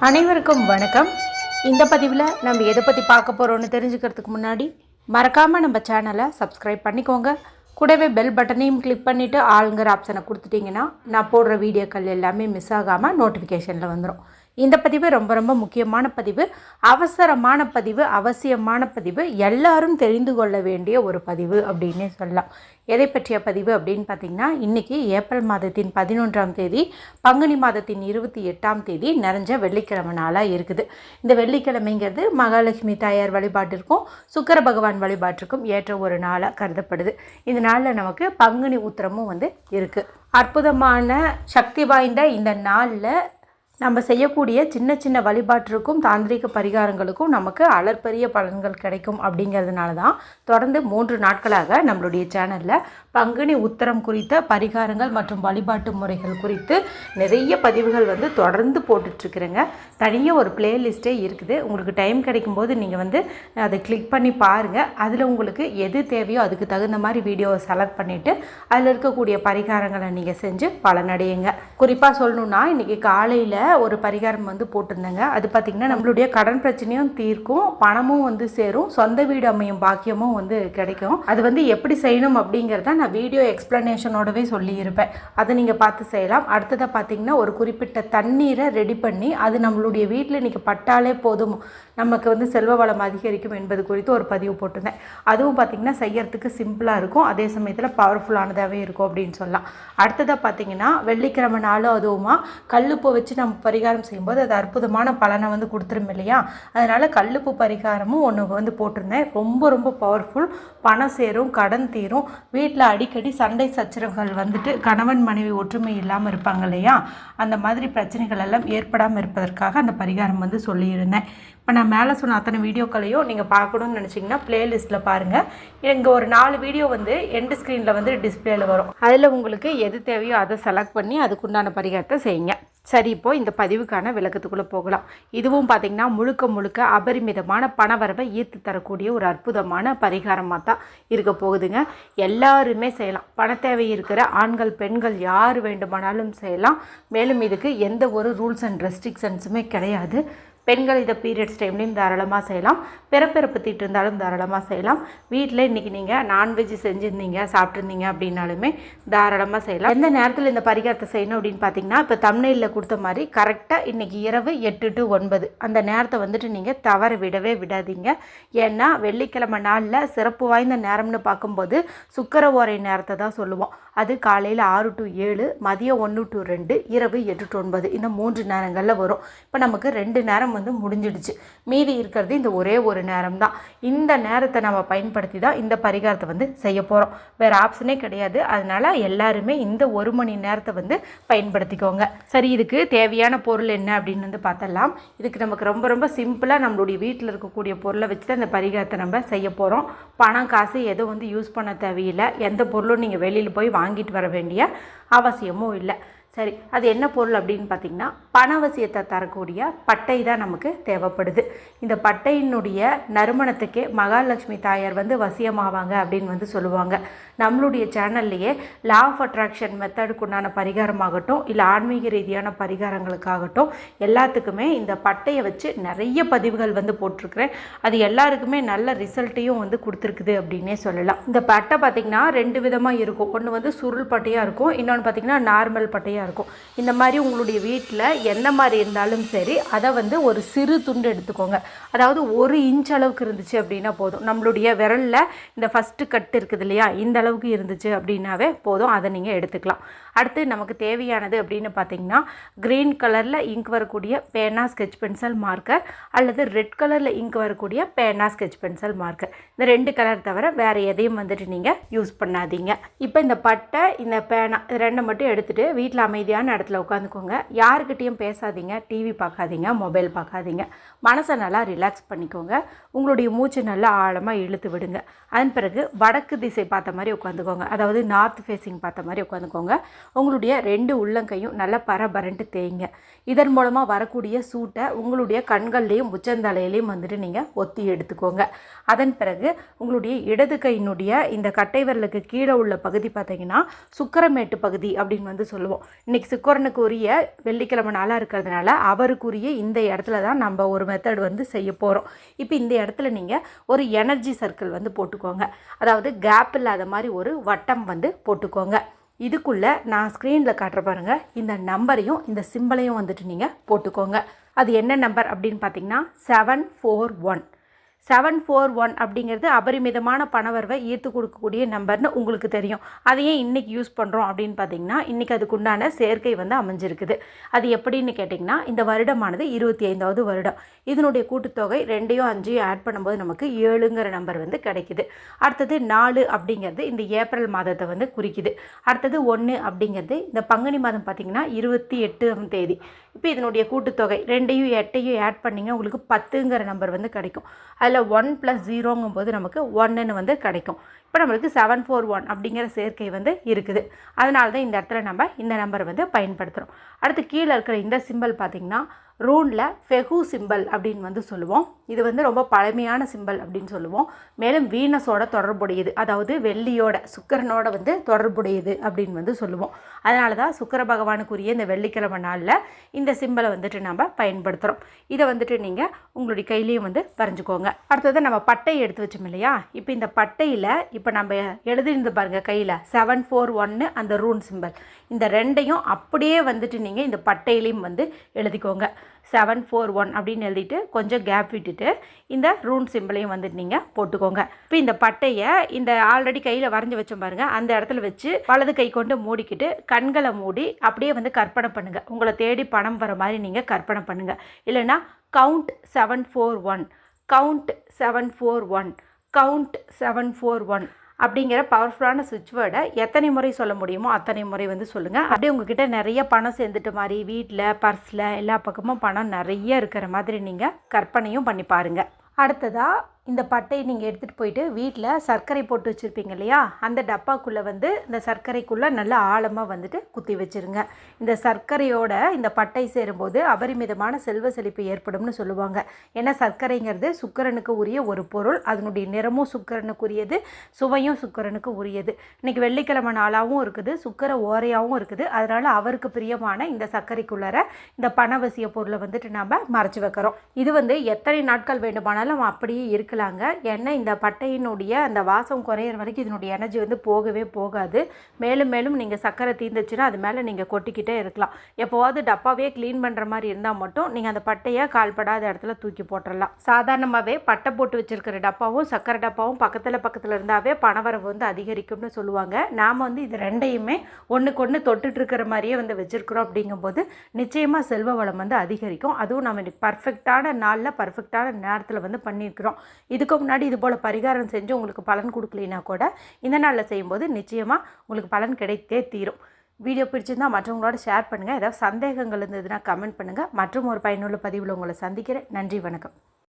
அனைவருக்கும் வணக்கம். இந்த பதிவில் நம்ம எதை பற்றி பார்க்க போகிறோன்னு தெரிஞ்சுக்கிறதுக்கு முன்னாடி மறக்காமல் நம்ம சேனலை சப்ஸ்கிரைப் பண்ணிக்கோங்க. கூடவே பெல் பட்டனையும் கிளிக் பண்ணிவிட்டு ஆளுங்கிற ஆப்ஷனை கொடுத்துட்டிங்கன்னா நான் போடுற வீடியோக்கள் எல்லாமே மிஸ் ஆகாமல் நோட்டிஃபிகேஷனில் வந்துடும். இந்த பதிவு ரொம்ப ரொம்ப முக்கியமான பதிவு, அவசரமான பதிவு, அவசியமான பதிவு, எல்லாரும் தெரிந்து கொள்ள வேண்டிய ஒரு பதிவு அப்படின்னே சொல்லலாம். எதை பற்றிய பதிவு அப்படின்னு பார்த்திங்கன்னா, இன்றைக்கி ஏப்ரல் மாதத்தின் 11ஆம் தேதி, பங்குனி மாதத்தின் 28ஆம் தேதி நிறைஞ்ச வெள்ளிக்கிழமை நாளாக இருக்குது. இந்த வெள்ளிக்கிழமைங்கிறது மகாலட்சுமி தாயார் வழிபாட்டிற்கும் சுக்கிர பகவான் வழிபாட்டிற்கும் ஏற்ற ஒரு நாளாக கருதப்படுது. இந்த நாளில் நமக்கு பங்குனி உத்திரமும் இருக்குது. அற்புதமான சக்தி வாய்ந்த இந்த நாளில் நம்ம செய்யக்கூடிய சின்ன சின்ன வழிபாட்டிற்கும் தாந்திரிக பரிகாரங்களுக்கும் நமக்கு அளப்பரிய பலன்கள் கிடைக்கும். அப்படிங்கிறதுனால தான் தொடர்ந்து 3 நாட்களாக நம்மளுடைய சேனலில் பங்குனி உத்திரம் குறித்த பரிகாரங்கள் மற்றும் வழிபாட்டு முறைகள் குறித்து நிறைய பதிவுகள் தொடர்ந்து போட்டுட்ருக்குறேங்க. தனியாக ஒரு பிளேலிஸ்ட்டே இருக்குது. உங்களுக்கு டைம் கிடைக்கும்போது நீங்கள் அதை கிளிக் பண்ணி பாருங்கள். அதில் உங்களுக்கு எது தேவையோ அதுக்கு தகுந்த மாதிரி வீடியோவை செலக்ட் பண்ணிவிட்டு அதில் இருக்கக்கூடிய பரிகாரங்களை நீங்கள் செஞ்சு பலனடையுங்க. குறிப்பாக சொல்லணுன்னா, இன்றைக்கி காலையில் ஒரு பரிகாரம் போட்டிருந்தேங்க. அது பார்த்திங்கன்னா நம்மளுடைய கடன் பிரச்சனையும் தீர்க்கும், பணமும் சேரும், சொந்த வீடு அமையும் பாக்கியமும் கிடைக்கும். அது எப்படி செய்யணும் அப்படிங்கிறத நான் வீடியோ எக்ஸ்ப்ளனேஷனோடவே சொல்லியிருப்பேன். அதை நீங்கள் பார்த்து செய்யலாம். அடுத்ததாக பார்த்திங்கன்னா, ஒரு குறிப்பிட்ட தண்ணீரை ரெடி பண்ணி அது நம்மளுடைய வீட்டில் இன்றைக்கி பட்டாலே போதும் நமக்கு செல்வ வளம் அதிகரிக்கும் என்பது குறித்து ஒரு பதிவு போட்டிருந்தேன். அதுவும் பார்த்திங்கன்னா செய்யறதுக்கு சிம்பிளாக இருக்கும், அதே சமயத்தில் பவர்ஃபுல்லானதாகவே இருக்கும் அப்படின்னு சொல்லலாம். அடுத்ததாக பார்த்திங்கன்னா, வெள்ளிக்கிழமை நாளும் அதுவுமா கல்லுப்பை வச்சு நம்ம பரிகாரம் செய்யும்போது அது அற்புதமான பலனை கொடுத்துரும் இல்லையா. அதனால் கல்லுப்பு பரிகாரமும் ஒன்று போட்டிருந்தேன். ரொம்ப ரொம்ப பவர்ஃபுல், பணம் சேரும், கடன் தீரும், வீட்டில் அடிக்கடி சண்டை சச்சரவுகள் கணவன் மனைவி ஒற்றுமை இல்லாமல் இருப்பாங்க இல்லையா, அந்த மாதிரி பிரச்சனைகள் எல்லாம் ஏற்படாமல் இருப்பதற்காக அந்த பரிகாரம் சொல்லியிருந்தேன். இப்போ நான் மேலே சொன்ன அத்தனை வீடியோக்களையும் நீங்கள் பார்க்கணுன்னு நினச்சிங்கன்னா ப்ளேலிஸ்ட்டில் பாருங்கள். இங்கே ஒரு 4 வீடியோ எண்டு ஸ்க்ரீனில் டிஸ்பிளேயில் வரும். அதில் உங்களுக்கு எது தேவையோ அதை செலக்ட் பண்ணி அதுக்குண்டான பரிகாரத்தை செய்யுங்க. சரி, இப்போது இந்த பதிவுக்கான விளக்கத்துக்குள்ளே போகலாம். இதுவும் பார்த்திங்கன்னா முழுக்க அபரிமிதமான பணவரவை ஈர்த்து தரக்கூடிய ஒரு அற்புதமான பரிகாரமாக தான் இருக்க போகுதுங்க. எல்லாருமே செய்யலாம். பண தேவை இருக்கிற ஆண்கள் பெண்கள் யார் வேண்டுமானாலும் செய்யலாம். மேலும் இதுக்கு எந்த ஒரு ரூல்ஸ் அண்ட் ரெஸ்ட்ரிக்ஷன்ஸுமே கிடையாது. பெண்கள் இதை பீரியட்ஸ் டைம்லேயும் தாராளமாக செய்யலாம், பிறப்பிறப்பு தீட்டு இருந்தாலும் தாராளமாக செய்யலாம். வீட்டில் இன்றைக்கி நீங்கள் நான்வெஜ் செஞ்சுருந்தீங்க சாப்பிட்ருந்தீங்க அப்படின்னாலுமே தாராளமாக செய்யலாம். எந்த நேரத்தில் இந்த பரிகாரத்தை செய்யணும் அப்படின்னு பார்த்தீங்கன்னா, இப்போ தம்ப்நெயிலில் கொடுத்த மாதிரி கரெக்டாக இன்றைக்கி இரவு 8 to 9 அந்த நேரத்தை நீங்கள் தவற விடவே விடாதீங்க. ஏன்னா வெள்ளிக்கிழமை நாளில் சிறப்பு வாய்ந்த நேரம்னு பார்க்கும்போது சுக்கிர ஓரை நேரத்தை தான் சொல்லுவோம். அது காலையில் 6 to 7, மதியம் 1 to 2, இரவு 8 to 9 இந்த 3 நேரங்களில் வரும். இப்போ நமக்கு 2 நேரம் முடிஞ்சிடுச்சு. மீதி இருக்கிறது இந்த ஒரே ஒரு நேரம் தான். இந்த நேரத்தை நம்ம பயன்படுத்தி தான் இந்த பரிகாரத்தை செய்ய போகிறோம். வேறு ஆப்ஷனே கிடையாது. அதனால் எல்லாருமே இந்த 1 மணி நேரத்தை பயன்படுத்திக்கோங்க. சரி, இதுக்கு தேவையான பொருள் என்ன அப்படின்னு பார்த்தலாம். இதுக்கு நமக்கு ரொம்ப ரொம்ப சிம்பிளாக நம்மளுடைய வீட்டில் இருக்கக்கூடிய பொருளை வச்சு தான் இந்த பரிகாரத்தை நம்ம செய்ய போகிறோம். பணம் காசு எதுவும் யூஸ் பண்ண தேவையில்லை. எந்த பொருளும் நீங்கள் வெளியில் போய் வாங்கிட்டு வர வேண்டிய அவசியமும் இல்லை. சரி, அது என்ன பொருள் அப்படின்னு பார்த்திங்கன்னா, பணவசியத்தை தரக்கூடிய பட்டை தான் நமக்கு தேவைப்படுது. இந்த பட்டையினுடைய நறுமணத்துக்கே மகாலட்சுமி தாயார் வசியமாவாங்க அப்படின்னு சொல்லுவாங்க. நம்மளுடைய சேனல்லையே லா ஆஃப் அட்ராக்ஷன் மெத்தடுக்குண்டான பரிகாரமாகட்டும், இல்லை ஆன்மீக ரீதியான பரிகாரங்களுக்காகட்டும், எல்லாத்துக்குமே இந்த பட்டையை வச்சு நிறைய பதிவுகள் போட்டிருக்கிறேன். அது எல்லாருக்குமே நல்ல ரிசல்ட்டையும் கொடுத்துருக்குது அப்படின்னே சொல்லலாம். இந்த பட்டை பார்த்திங்கன்னா 2 விதமாக இருக்கும். ஒன்று சுருள் பட்டையாக இருக்கும், இன்னொன்று பார்த்திங்கன்னா நார்மல் பட்டையாக இருக்கும். இந்த மாதிரி உங்களுடைய வீட்டில் எந்த மாதிரி இருந்தாலும் சரி, அதை ஒரு சிறு துண்டு எடுத்துக்கோங்க. அதாவது 1 இன்ச் அளவுக்கு இருந்துச்சு அப்படின்னா போதும். நம்மளுடைய விரலில் இந்த ஃபஸ்ட்டு கட்டு இருக்குது இல்லையா, இந்த அளவுக்கு இருந்துச்சு அப்படின்னாவே போதும். அதை நீங்கள் எடுத்துக்கலாம். அடுத்து நமக்கு தேவையானது அப்படின்னு பார்த்திங்கன்னா, க்ரீன் கலரில் இங்க் வரக்கூடிய பேனா ஸ்கெட்ச் பென்சில் மார்க்கர், அல்லது ரெட் கலரில் இங்க் வரக்கூடிய பேனா ஸ்கெட்ச் பென்சில் மார்க்கர். இந்த 2 கலர் தவிர வேறு எதையும் நீங்கள் யூஸ் பண்ணாதீங்க. இப்போ இந்த பட்டை, இந்த பேனா, இது 2 மட்டும் எடுத்துகிட்டு வீட்டில் அமைதியான இடத்துல உட்காந்துக்கோங்க. யாருக்கிட்டையும் பேசாதீங்க, டிவி பார்க்காதீங்க, மொபைல் பார்க்காதீங்க. மனசை நல்லா ரிலாக்ஸ் பண்ணிக்கோங்க. உங்களுடைய மூச்சு நல்லா ஆழமாக இழுத்து விடுங்க. அதன் பிறகு வடக்கு திசை பார்த்த மாதிரி உட்காந்துக்கோங்க. அதாவது நார்த் ஃபேஸிங் பார்த்த மாதிரி உட்காந்துக்கோங்க. உங்களுடைய 2 உள்ளங்கையும் நல்லா பரபரன்ட்டு தேய்ங்க. இதன் மூலமாக வரக்கூடிய சூட்டை உங்களுடைய கண்கள்லேயும் உச்சந்தலையிலையும் வந்துட்டு நீங்கள் ஒத்தி எடுத்துக்கோங்க. அதன் பிறகு உங்களுடைய இடது கையினுடைய இந்த கட்டை விரலுக்கு கீழே உள்ள பகுதி பார்த்திங்கன்னா சுக்கிரமேட்டு பகுதி அப்படின்னு வந்து சொல்லுவோம். இன்றைக்கி சுக்கிரனுக்கு உரிய வெள்ளிக்கிழமை நாளாக இருக்கிறதுனால அவருக்குரிய இந்த இடத்துல தான் நம்ம ஒரு மெத்தட் வந்து செய்ய போகிறோம். இப்போ இந்த இடத்துல நீங்கள் ஒரு எனர்ஜி சர்க்கிள் வந்து போட்டுக்கோங்க. அதாவது கேப் இல்லாத மாதிரி ஒரு வட்டம் வந்து போட்டுக்கோங்க. இதுக்குள்ளே நான் ஸ்க்ரீனில் காட்டுற பாருங்கள், இந்த நம்பரையும் இந்த சிம்பிளையும் வந்துட்டு நீங்கள் போட்டுக்கோங்க. அது என்ன நம்பர் அப்படின்னு பார்த்தீங்கன்னா 741. 741 அப்படிங்கிறது அபரிமிதமான பணவரவை ஈர்த்து கொடுக்கக்கூடிய நம்பர்னு உங்களுக்கு தெரியும். அதையே இன்றைக்கி யூஸ் பண்ணுறோம் அப்படின்னு பார்த்தீங்கன்னா இன்றைக்கி அதுக்குண்டான சேர்க்கை வந்து அமைஞ்சிருக்குது. அது எப்படின்னு கேட்டிங்கன்னா இந்த வருடமானது 25வது வருடம். இதனுடைய கூட்டுத்தொகை 2யும் 5யும் ஆட் பண்ணும்போது நமக்கு 7ங்கிற நம்பர் வந்து கிடைக்குது. அடுத்தது 4 அப்படிங்கிறது இந்த ஏப்ரல் மாதத்தை வந்து குறிக்குது. அடுத்தது 1 அப்படிங்கிறது இந்த பங்குனி மாதம் பார்த்திங்கன்னா 28ஆம் தேதி. இப்போ இதனுடைய கூட்டுத்தொகை 2யும் 8யும் ஆட் பண்ணிங்க உங்களுக்கு 10ங்கிற நம்பர் வந்து கிடைக்கும். அதில் 1 + 0ங்கும்போது நமக்கு 1ன்னு வந்து கிடைக்கும். இப்போ நம்மளுக்கு 741 அப்படிங்கிற சேர்க்கை வந்து இருக்குது. அதனால தான் இந்த இடத்துல நம்ம இந்த நம்பரை வந்து பயன்படுத்துகிறோம். அடுத்து கீழே இருக்கிற இந்த சிம்பிள் பார்த்திங்கன்னா ரூனில் ஃபெகு சிம்பிள் அப்படின்னு வந்து சொல்லுவோம். இது வந்து ரொம்ப பழமையான சிம்பிள் அப்படின்னு சொல்லுவோம். மேலும் வீனஸோட தொடர்புடையது, அதாவது வெள்ளியோட சுக்கிரனோட வந்து தொடர்புடையது அப்படின்னு வந்து சொல்லுவோம். அதனால தான் சுக்கிர பகவானுக்குரிய இந்த வெள்ளிக்கிழமை நாளில் இந்த சிம்பிளை வந்துட்டு நம்ம பயன்படுத்துகிறோம். இதை வந்துட்டு நீங்கள் உங்களுடைய கையிலையும் வந்து வரைஞ்சிக்கோங்க. அடுத்தது நம்ம பட்டை எடுத்து வச்சோம் இல்லையா, இப்போ இந்த பட்டையில் இப்போ நம்ம எழுதிருந்து பாருங்கள் கையில் 741 அந்த ரூன் சிம்பிள், இந்த 2யும் அப்படியே வந்துட்டு நீங்கள் இந்த பட்டையிலையும் வந்து எழுதிக்கோங்க. 741 அப்படின்னு எழுதிட்டு கொஞ்சம் கேப் விட்டுட்டு இந்த ரூன் சிம்பிளையும் வந்துட்டு நீங்கள் போட்டுக்கோங்க. இப்போ இந்த பட்டையை இந்த ஆல்ரெடி கையில் வரைஞ்சி வச்சோம் பாருங்கள், அந்த இடத்துல வச்சு வலது கை கொண்டு மூடிக்கிட்டு கண்களை மூடி அப்படியே வந்து கற்பனை பண்ணுங்கள். உங்களை தேடி பணம் வர மாதிரி நீங்கள் கற்பனை பண்ணுங்கள். இல்லைன்னா கவுண்ட் 741, கவுண்ட் 741, கவுண்ட் 741 அப்படிங்கிற பவர்ஃபுல்லான சுவிட்ச் வேர்டை எத்தனை முறை சொல்ல முடியுமோ அத்தனை முறை வந்து சொல்லுங்கள். அப்படியே உங்ககிட்ட நிறைய பணம் சேர்ந்துட்டு மாதிரி வீட்டில் பர்ஸில் எல்லா பக்கமும் பணம் நிறைய இருக்கிற மாதிரி நீங்கள் கற்பனையும் பண்ணி பாருங்கள். அடுத்ததாக இந்த பட்டையை நீங்கள் எடுத்துகிட்டு போயிட்டு வீட்டில் சர்க்கரை போட்டு வச்சுருப்பீங்க இல்லையா, அந்த டப்பாக்குள்ளே வந்து இந்த சர்க்கரைக்குள்ளே நல்லா ஆழமாக வந்துட்டு குத்தி வச்சுருங்க. இந்த சர்க்கரையோட இந்த பட்டை சேரும்போது அபரிமிதமான செல்வ செழிப்பு ஏற்படும்னு சொல்லுவாங்க. ஏன்னா சர்க்கரைங்கிறது சுக்கிரனுக்கு உரிய ஒரு பொருள். அதனுடைய நிறமும் சுக்கிரனுக்கு உரியது, சுவையும் சுக்கிரனுக்கு உரியது. இன்றைக்கி வெள்ளிக்கிழமை நாளாகவும் இருக்குது, சுக்கிர ஓரையாகவும் இருக்குது. அதனால் அவருக்கு பிரியமான இந்த சர்க்கரைக்குள்ளார இந்த பணவசிய பொருளை வந்துட்டு நாம் மறைச்சி வைக்கிறோம். இது வந்து எத்தனை நாட்கள் வேண்டுமானாலும் அப்படியே இருக்கு. ஏன்னா இந்த பட்டையினுடைய அந்த வாசம் குறையிற வரைக்கும் இதனுடைய எனர்ஜி வந்து போகவே போகாது. மேலும் மேலும் நீங்கள் சர்க்கரை தீர்ந்துச்சுன்னா அது மேலே நீங்கள் கொட்டிக்கிட்டே இருக்கலாம். எப்போவாவது டப்பாவே க்ளீன் பண்ணுற மாதிரி இருந்தால் மட்டும் நீங்கள் அந்த பட்டையை கால்படாத இடத்துல தூக்கி போட்டுடலாம். சாதாரணமாகவே பட்டை போட்டு வச்சுருக்கிற டப்பாவும் சர்க்கரை டப்பாவும் பக்கத்தில் இருந்தாவே பணவரவு வந்து அதிகரிக்கும்னு சொல்லுவாங்க. நாம் வந்து இது 2யுமே ஒன்றுக்கு ஒன்று தொட்டுட்டு இருக்கிற மாதிரியே வந்து வச்சுருக்கிறோம். அப்படிங்கும்போது நிச்சயமாக செல்வ வளம் வந்து அதிகரிக்கும். அதுவும் நம்ம பர்ஃபெக்டான நாளில் பர்ஃபெக்டான நேரத்தில் வந்து பண்ணியிருக்கிறோம். இதுக்கு முன்னாடி இது போல் பரிகாரம் செஞ்சு உங்களுக்கு பலன் கொடுக்கலைன்னா கூட இந்த நாளில் செய்யும்போது நிச்சயமாக உங்களுக்கு பலன் கிடைத்தே தீரும். வீடியோ பிடிச்சிருந்தால் மற்றவங்களோட ஷேர் பண்ணுங்கள். ஏதாவது சந்தேகங்கள் இருந்ததுன்னா கமெண்ட் பண்ணுங்கள். மற்றும் ஒரு பயனுள்ள பதிவில் உங்களை சந்திக்கிறேன். நன்றி, வணக்கம்.